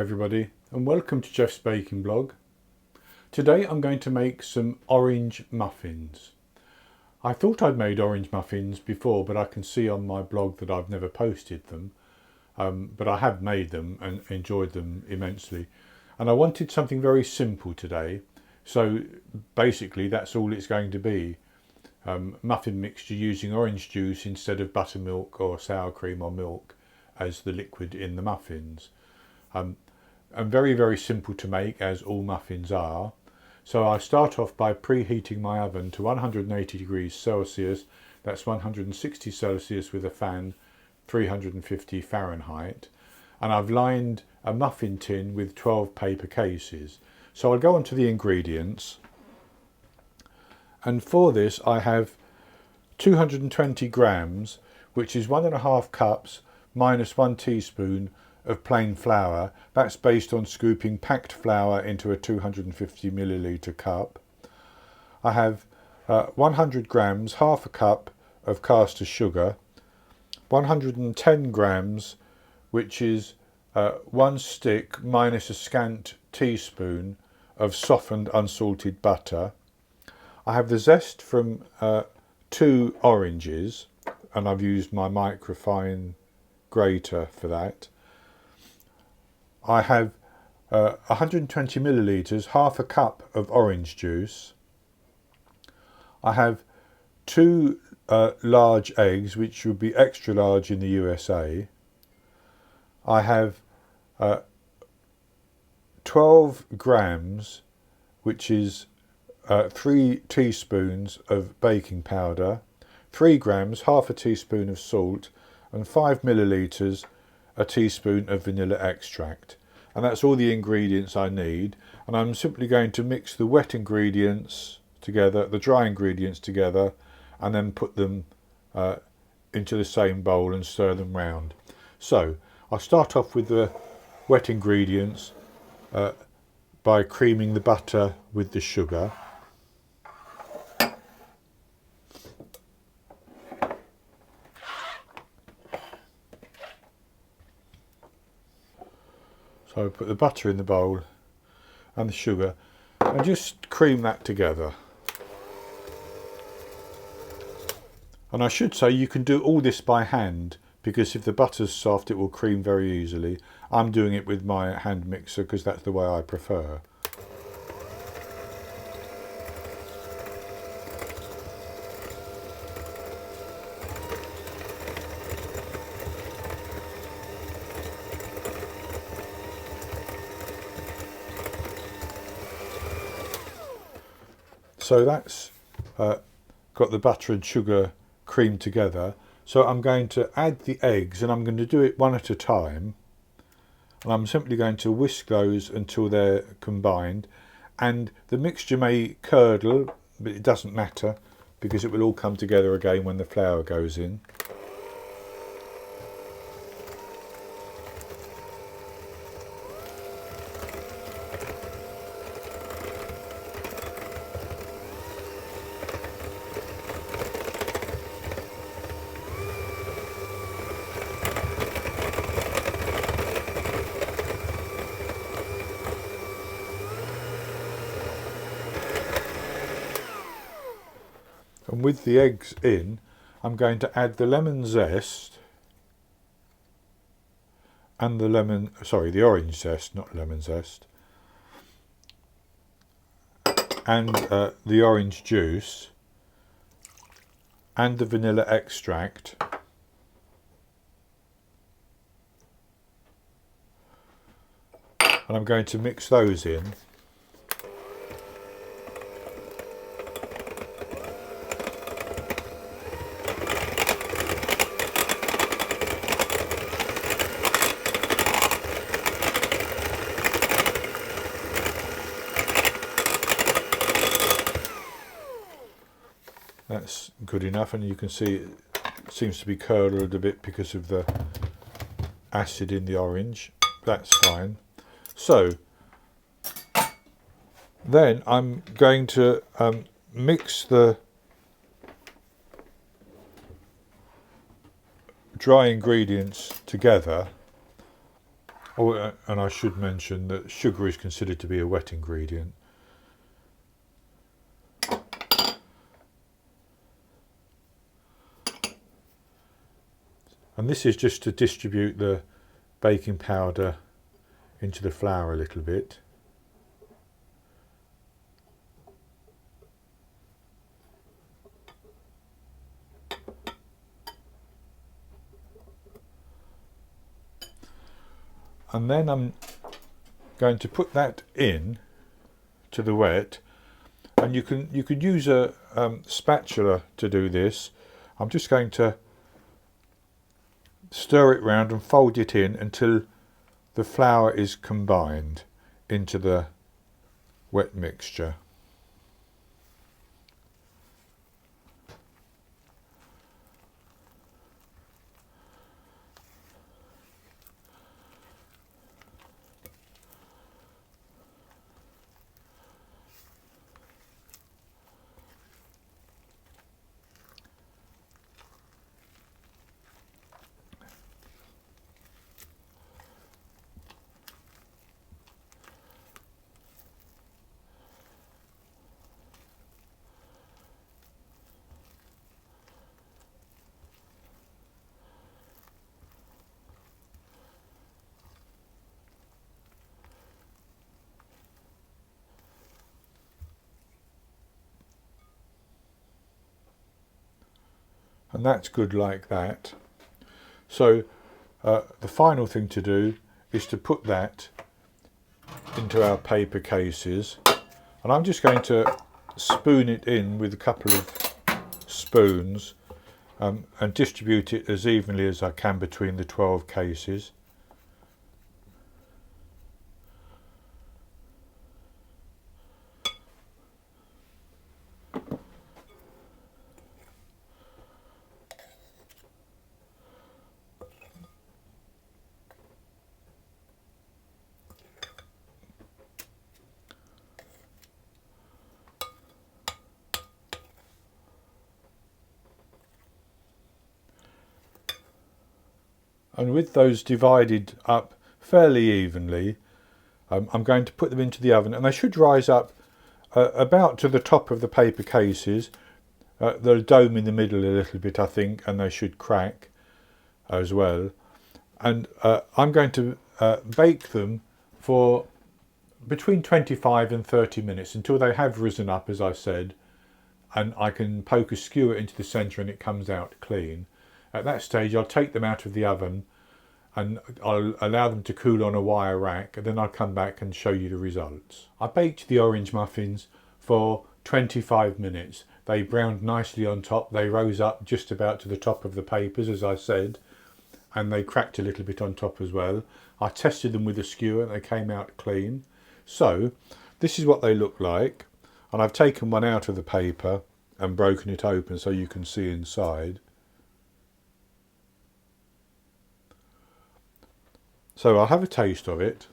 everybody and welcome to Jeff's Baking Blog. Today I'm going to make some orange muffins. I thought I'd made orange muffins before, but I can see on my blog that I've never posted them. But I have made them and enjoyed them immensely. And I wanted something very simple today. So basically that's all it's going to be. Muffin mixture using orange juice instead of buttermilk or sour cream or milk as the liquid in the muffins. And very, very simple to make, as all muffins are. So I start off by preheating my oven to 180 degrees Celsius, that's 160 Celsius with a fan, 350 Fahrenheit. And I've lined a muffin tin with 12 paper cases. So I'll go on to the ingredients. And for this I have 220 grams, which is 1.5 cups minus 1 teaspoon of plain flour. That's based on scooping packed flour into a 250 milliliter cup. I have 100 grams, half a cup of caster sugar, 110 grams, which is 1 stick minus a scant teaspoon of softened unsalted butter. I have the zest from 2 oranges, and I've used my microfine grater for that. I have 120 millilitres, half a cup of orange juice. I have 2 large eggs, which would be extra large in the USA. I have 12 grams, which is 3 teaspoons of baking powder, 3 grams, half a teaspoon of salt, and 5 millilitres, a teaspoon of vanilla extract. And that's all the ingredients I need. And I'm simply going to mix the wet ingredients together, the dry ingredients together, and then put them into the same bowl and stir them round. So I'll start off with the wet ingredients by creaming the butter with the sugar. So I put the butter in the bowl and the sugar and just cream that together. And I should say you can do all this by hand, because if the butter's soft it will cream very easily. I'm doing it with my hand mixer because that's the way I prefer. So that's got the butter and sugar creamed together. So I'm going to add the eggs, and I'm going to do it one at a time. And I'm simply going to whisk those until they're combined. And the mixture may curdle, but it doesn't matter because it will all come together again when the flour goes in. And with the eggs in, I'm going to add the lemon zest and the orange zest, not lemon zest, and the orange juice and the vanilla extract. And I'm going to mix those in. That's good enough, and you can see it seems to be curdled a bit because of the acid in the orange. That's fine. So then I'm going to mix the dry ingredients together Oh, and I should mention that sugar is considered to be a wet ingredient. And this is just to distribute the baking powder into the flour a little bit. And then I'm going to put that in to the wet, and you could use a spatula to do this. I'm just going to stir it round and fold it in until the flour is combined into the wet mixture. And that's good like that. So the final thing to do is to put that into our paper cases, and I'm just going to spoon it in with a couple of spoons and distribute it as evenly as I can between the 12 cases. And with those divided up fairly evenly, I'm going to put them into the oven, and they should rise up about to the top of the paper cases. They'll dome in the middle a little bit, I think, and they should crack as well. And I'm going to bake them for between 25 and 30 minutes until they have risen up, as I said, and I can poke a skewer into the centre and it comes out clean. At that stage I'll take them out of the oven and I'll allow them to cool on a wire rack, and then I'll come back and show you the results. I baked the orange muffins for 25 minutes. They browned nicely on top, they rose up just about to the top of the papers, as I said, and they cracked a little bit on top as well. I tested them with a skewer and they came out clean. So this is what they look like, and I've taken one out of the paper and broken it open so you can see inside. So I'll have a taste of it.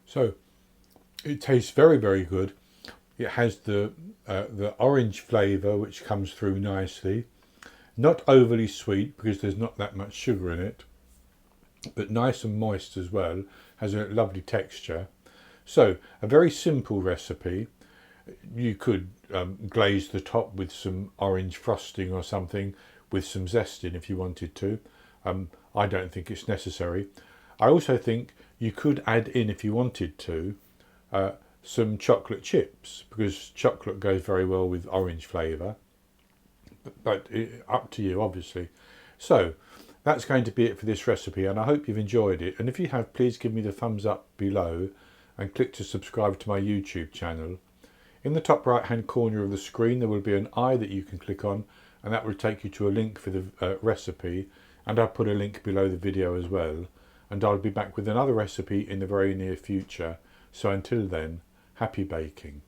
So it tastes very, very good. It has the orange flavour which comes through nicely. Not overly sweet because there's not that much sugar in it, but nice and moist as well. Has a lovely texture. So a very simple recipe. You could glaze the top with some orange frosting or something with some zest in if you wanted to. I don't think it's necessary. I also think you could add in, if you wanted to, some chocolate chips, because chocolate goes very well with orange flavour, but up to you obviously. So that's going to be it for this recipe, and I hope you've enjoyed it, and if you have, please give me the thumbs up below and click to subscribe to my YouTube channel. In the top right hand corner of the screen there will be an eye that you can click on, and that will take you to a link for the recipe, and I'll put a link below the video as well, and I'll be back with another recipe in the very near future. So until then, happy baking.